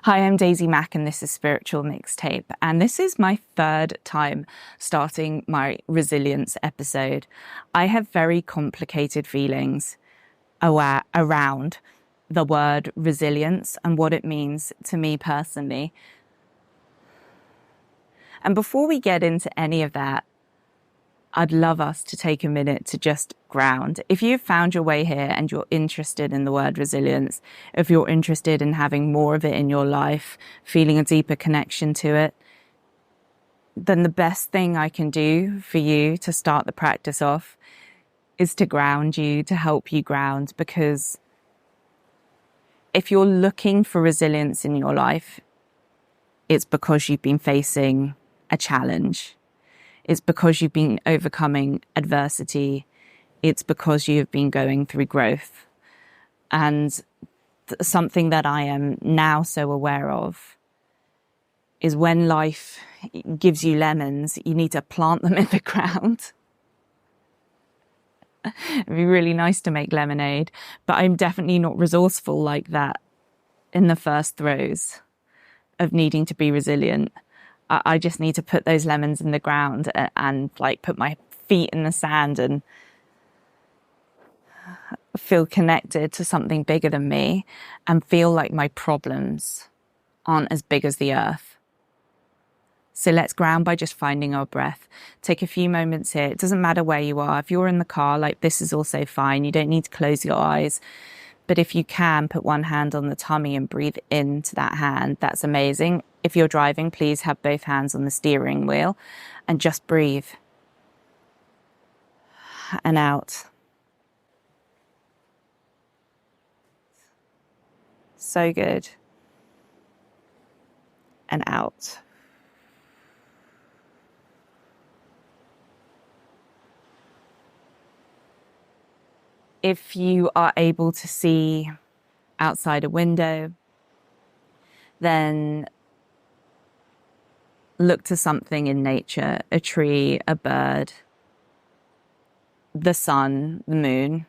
Hi, I'm Daisy Mack and this is Spiritual Mixtape, and this is my third time starting my resilience episode. I have very complicated feelings around the word resilience and what it means to me personally. And before we get into any of that, I'd love us to take a minute to just ground. If you've found your way here and you're interested in the word resilience, if you're interested in having more of it in your life, feeling a deeper connection to it, then the best thing I can do for you to start the practice off is to ground you, to help you ground. Because if you're looking for resilience in your life, it's because you've been facing a challenge. It's because you've been overcoming adversity. It's because you've been going through growth. And something that I am now so aware of is when life gives you lemons, you need to plant them in the ground. It'd be really nice to make lemonade, but I'm definitely not resourceful like that in the first throes of needing to be resilient. I just need to put those lemons in the ground and like put my feet in the sand and feel connected to something bigger than me and feel like my problems aren't as big as the earth. So let's ground by just finding our breath. Take a few moments here. It doesn't matter where you are. If you're in the car, like this is also fine. You don't need to close your eyes. But if you can, put one hand on the tummy and breathe into that hand. That's amazing. If you're driving, please have both hands on the steering wheel and just breathe. And out. So good. And out. If you are able to see outside a window, then look to something in nature, a tree, a bird, the sun, the moon,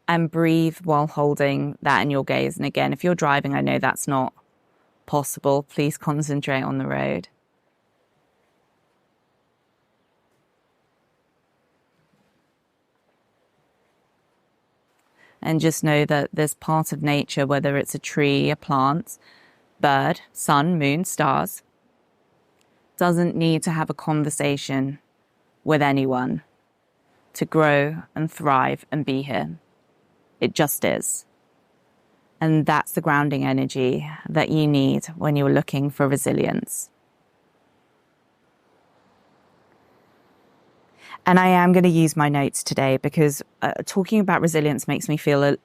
and breathe while holding that in your gaze. And again, if you're driving, I know that's not possible. Please concentrate on the road. And just know that there's part of nature, whether it's a tree, a plant, bird, sun, moon, stars, doesn't need to have a conversation with anyone to grow and thrive and be here. It just is. And that's the grounding energy that you need when you're looking for resilience. And I am going to use my notes today because talking about resilience makes me feel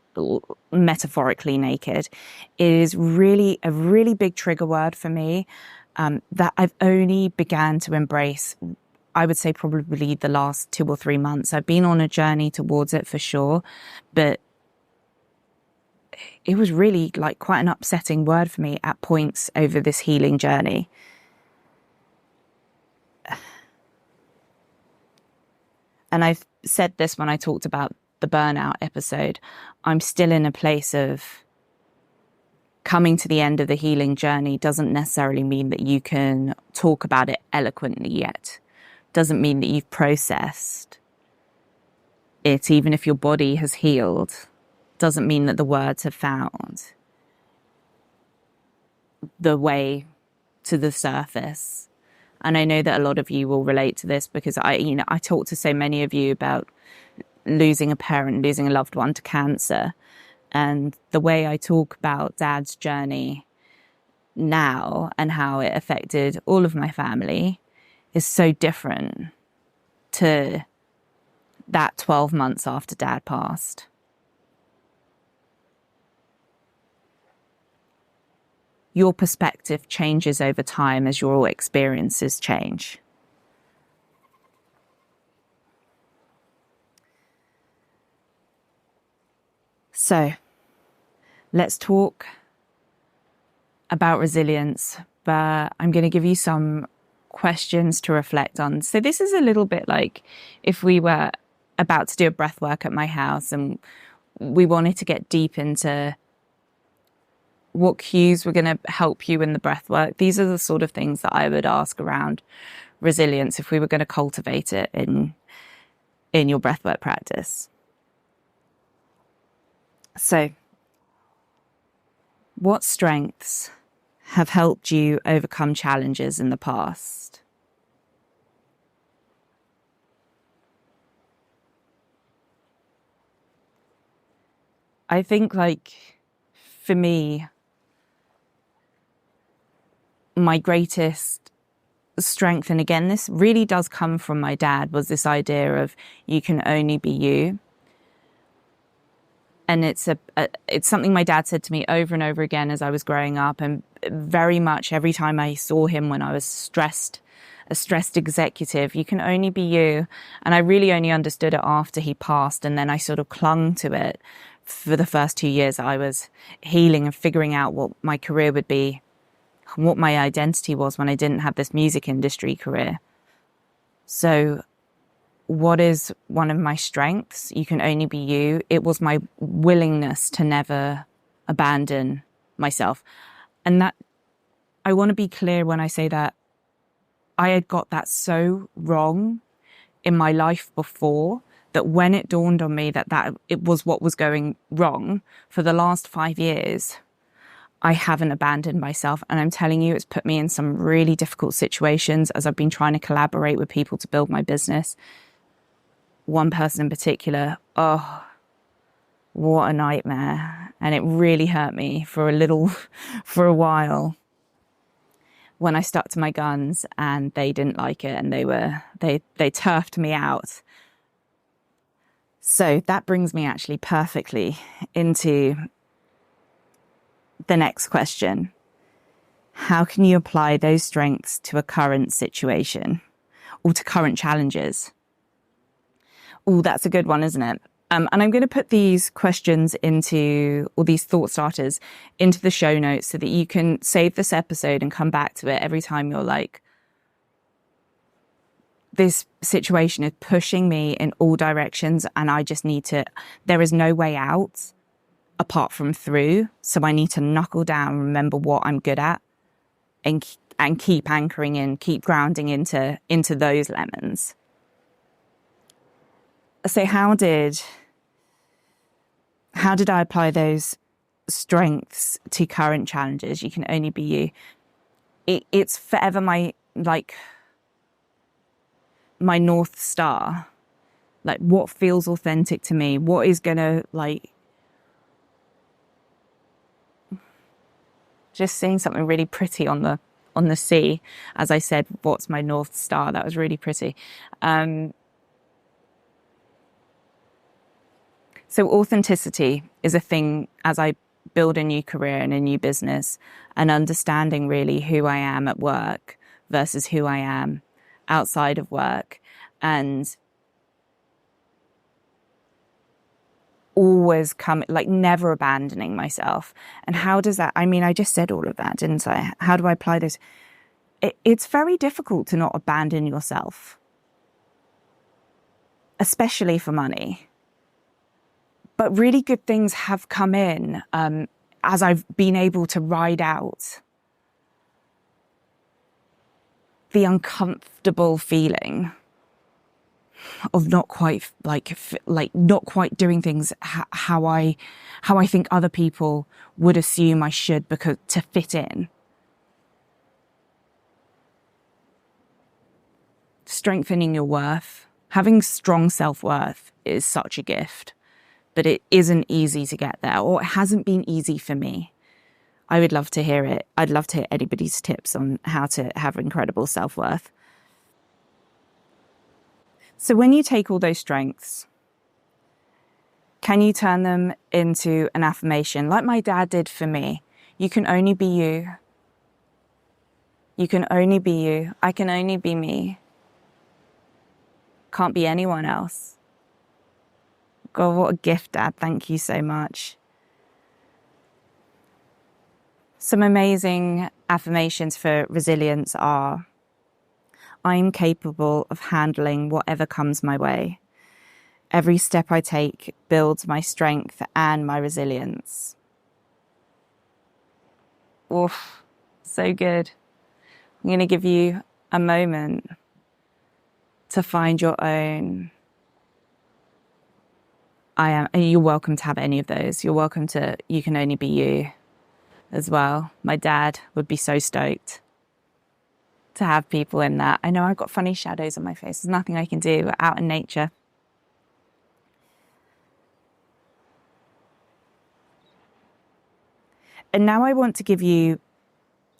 metaphorically naked. It is really a really big trigger word for me that I've only began to embrace, I would say probably the last 2 or 3 months. I've been on a journey towards it for sure, but it was really like quite an upsetting word for me at points over this healing journey. And I've said this when I talked about the burnout episode. I'm still in a place of coming to the end of the healing journey doesn't necessarily mean that you can talk about it eloquently yet. Doesn't mean that you've processed it, even if your body has healed. Doesn't mean that the words have found the way to the surface. And I know that a lot of you will relate to this because I talk to so many of you about losing a parent, losing a loved one to cancer. And the way I talk about Dad's journey now and how it affected all of my family is so different to that 12 months after Dad passed. Your perspective changes over time as your experiences change. So, let's talk about resilience, but I'm going to give you some questions to reflect on. So this is a little bit like if we were about to do a breathwork at my house and we wanted to get deep into What cues were going to help you in the breath work? These are the sort of things that I would ask around resilience if we were going to cultivate it in your breathwork practice. So, what strengths have helped you overcome challenges in the past? I think, for me, my greatest strength, and again, this really does come from my dad, was this idea of you can only be you. And it's something my dad said to me over and over again as I was growing up, and very much every time I saw him when I was a stressed executive, you can only be you. And I really only understood it after he passed, and then I sort of clung to it for the first 2 years I was healing and figuring out what my career would be, what my identity was when I didn't have this music industry career. So what is one of my strengths? You can only be you. It was my willingness to never abandon myself. And that, I want to be clear when I say that I had got that so wrong in my life before, that when it dawned on me that it was what was going wrong for the last 5 years, I haven't abandoned myself. And I'm telling you, it's put me in some really difficult situations as I've been trying to collaborate with people to build my business. One person in particular, oh, what a nightmare. And it really hurt me for a while when I stuck to my guns and they didn't like it and they turfed me out. So that brings me actually perfectly into the next question. How can you apply those strengths to a current situation or to current challenges? Oh, that's a good one, isn't it? And I'm going to put these questions or these thought starters into the show notes so that you can save this episode and come back to it every time you're like, this situation is pushing me in all directions and I just there is no way out apart from through. So I need to knuckle down, remember what I'm good at and keep anchoring in, keep grounding into those lemons. So how did I apply those strengths to current challenges? You can only be you. It's forever my North Star. Like, what feels authentic to me? What is gonna, just seeing something really pretty on the sea. As I said, what's my North Star? That was really pretty. So authenticity is a thing as I build a new career and a new business, and understanding really who I am at work versus who I am outside of work, and always never abandoning myself. And how does that, I just said all of that, didn't I? How do I apply this? It's very difficult to not abandon yourself, especially for money. But really good things have come in as I've been able to ride out the uncomfortable feeling of not quite not quite doing things how I think other people would assume I should, because to fit in. Strengthening your worth, having strong self-worth is such a gift. But it isn't easy to get there, or it hasn't been easy for me. I would love to hear it. I'd love to hear anybody's tips on how to have incredible self-worth. So when you take all those strengths, can you turn them into an affirmation like my dad did for me? You can only be you. You can only be you. I can only be me. Can't be anyone else. God, what a gift, Dad. Thank you so much. Some amazing affirmations for resilience are: I'm capable of handling whatever comes my way. Every step I take builds my strength and my resilience. Oof, so good. I'm going to give you a moment to find your own I am. And you're welcome to have any of those. You're welcome to, you can only be you as well. My dad would be so stoked to have people in that. I know I've got funny shadows on my face. There's nothing I can do. We're out in nature. And now I want to give you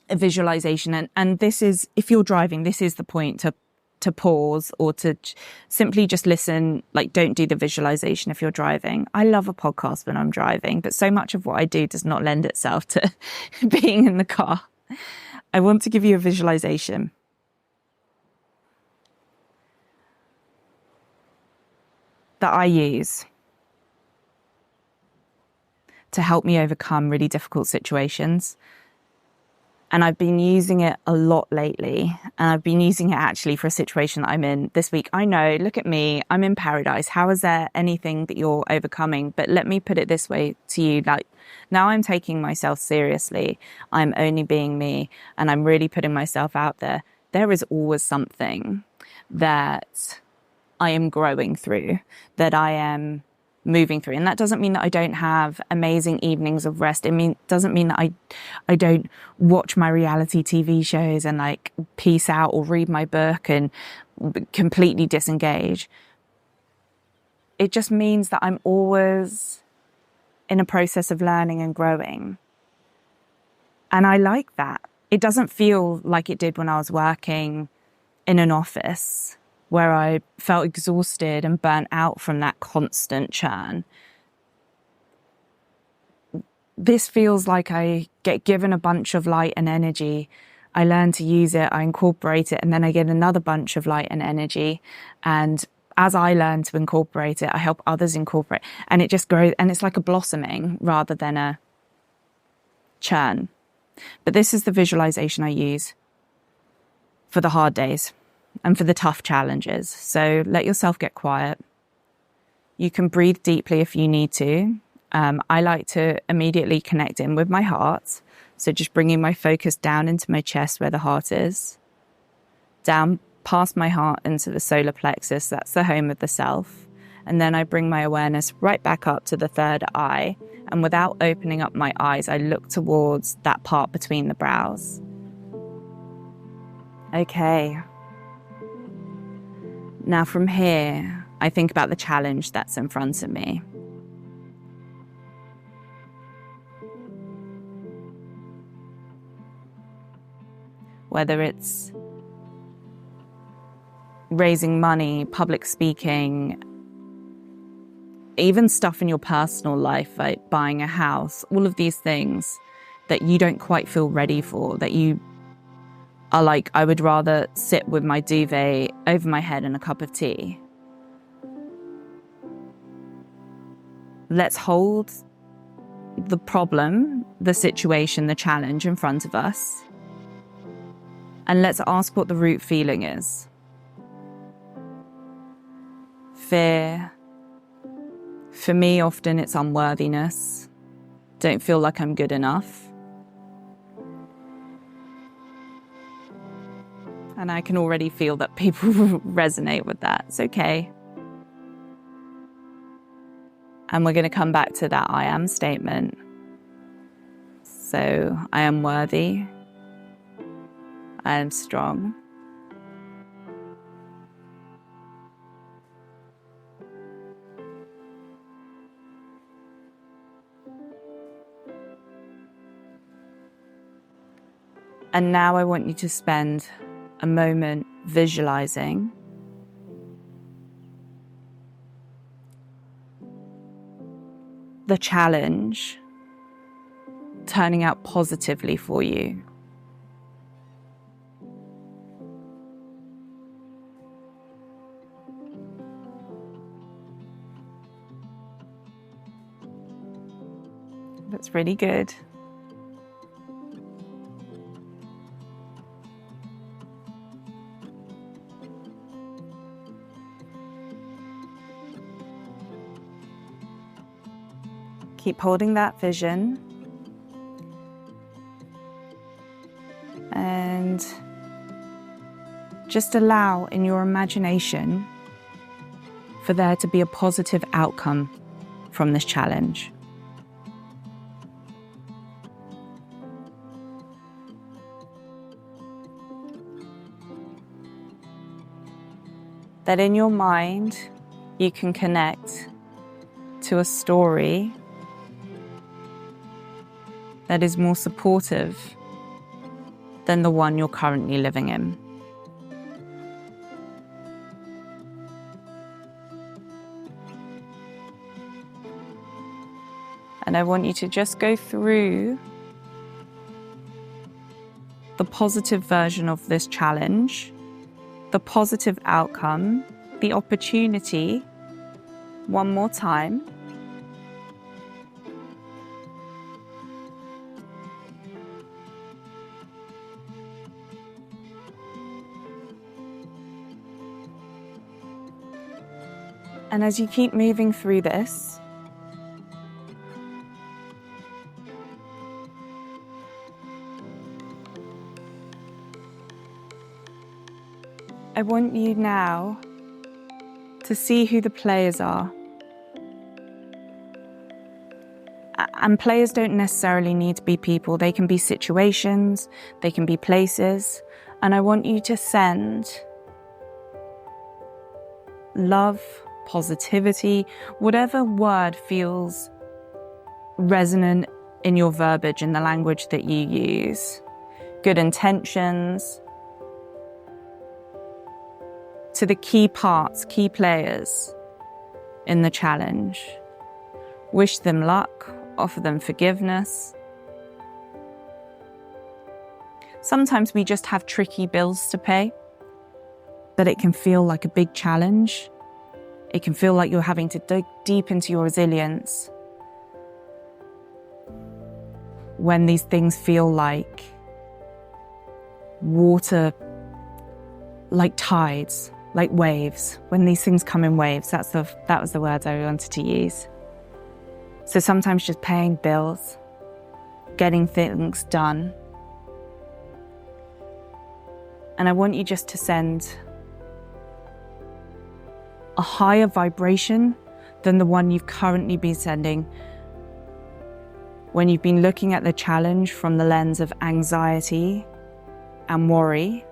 a visualization. And this is, if you're driving, this is the point to pause or to simply just listen. Like, don't do the visualization if you're driving. I love a podcast when I'm driving, but so much of what I do does not lend itself to being in the car. I want to give you a visualization. That I use to help me overcome really difficult situations. And I've been using it a lot lately. And I've been using it actually for a situation that I'm in this week. I know, look at me, I'm in paradise. How is there anything that you're overcoming? But let me put it this way to you. Like, now I'm taking myself seriously. I'm only being me, and I'm really putting myself out there. There is always something that I am growing through, that I am moving through. And that doesn't mean that I don't have amazing evenings of rest. Doesn't mean that I don't watch my reality TV shows and like peace out or read my book and completely disengage. It just means that I'm always in a process of learning and growing. And I like that. It doesn't feel like it did when I was working in an office, where I felt exhausted and burnt out from that constant churn. This feels like I get given a bunch of light and energy. I learn to use it, I incorporate it, and then I get another bunch of light and energy. And as I learn to incorporate it, I help others incorporate. And it just grows, and it's like a blossoming rather than a churn. But this is the visualization I use for the hard days and for the tough challenges. So let yourself get quiet. You can breathe deeply if you need to. I like to immediately connect in with my heart. So just bringing my focus down into my chest where the heart is, down past my heart into the solar plexus. That's the home of the self. And then I bring my awareness right back up to the third eye. And without opening up my eyes, I look towards that part between the brows. Okay. Now from here, I think about the challenge that's in front of me. Whether it's raising money, public speaking, even stuff in your personal life, like buying a house, all of these things that you don't quite feel ready for, that you are like, I would rather sit with my duvet over my head and a cup of tea. Let's hold the problem, the situation, the challenge in front of us. And let's ask what the root feeling is. Fear. For me, often it's unworthiness. Don't feel like I'm good enough. And I can already feel that people resonate with that. It's okay. And we're going to come back to that I am statement. So I am worthy. I am strong. And now I want you to spend a moment visualizing the challenge turning out positively for you. That's really good. Keep holding that vision. Just allow in your imagination for there to be a positive outcome from this challenge. That in your mind, you can connect to a story that is more supportive than the one you're currently living in. And I want you to just go through the positive version of this challenge, the positive outcome, the opportunity, one more time. And as you keep moving through this, I want you now to see who the players are. And players don't necessarily need to be people. They can be situations, they can be places. And I want you to send love, positivity, whatever word feels resonant in your verbiage, in the language that you use. Good intentions, to the key parts, key players in the challenge. Wish them luck, offer them forgiveness. Sometimes we just have tricky bills to pay, that it can feel like a big challenge. It can feel like you're having to dig deep into your resilience when these things feel like water, like tides, like waves. When these things come in waves, that was the words I wanted to use. So sometimes just paying bills, getting things done. And I want you just to send a higher vibration than the one you've currently been sending when you've been looking at the challenge from the lens of anxiety and worry.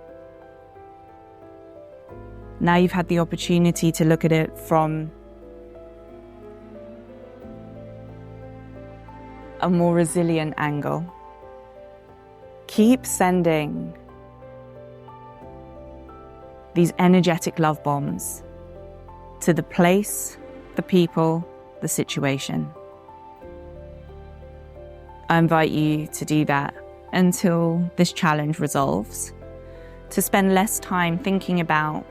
Now you've had the opportunity to look at it from a more resilient angle. Keep sending these energetic love bombs to the place, the people, the situation. I invite you to do that until this challenge resolves, to spend less time thinking about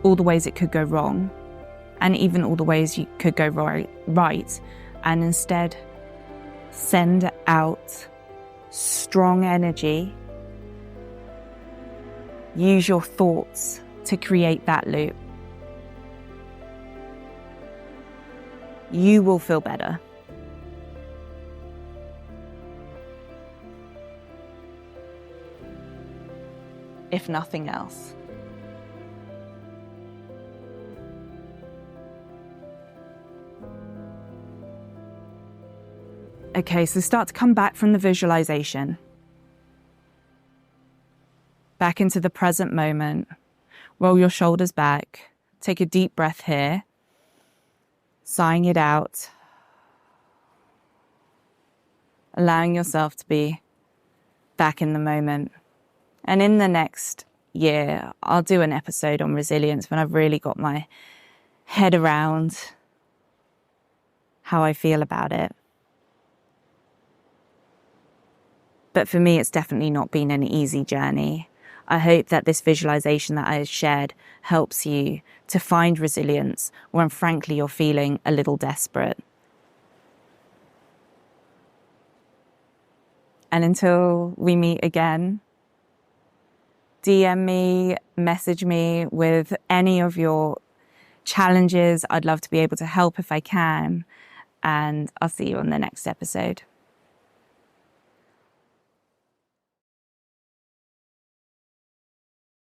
all the ways it could go wrong, and even all the ways you could go right, and instead send out strong energy. Use your thoughts to create that loop. You will feel better. If nothing else. Okay, so start to come back from the visualization. Back into the present moment. Roll your shoulders back. Take a deep breath here. Sighing it out. Allowing yourself to be back in the moment. And in the next year, I'll do an episode on resilience when I've really got my head around how I feel about it. But for me, it's definitely not been an easy journey. I hope that this visualization that I shared helps you to find resilience when frankly you're feeling a little desperate. And until we meet again, DM me, message me with any of your challenges. I'd love to be able to help if I can. And I'll see you on the next episode.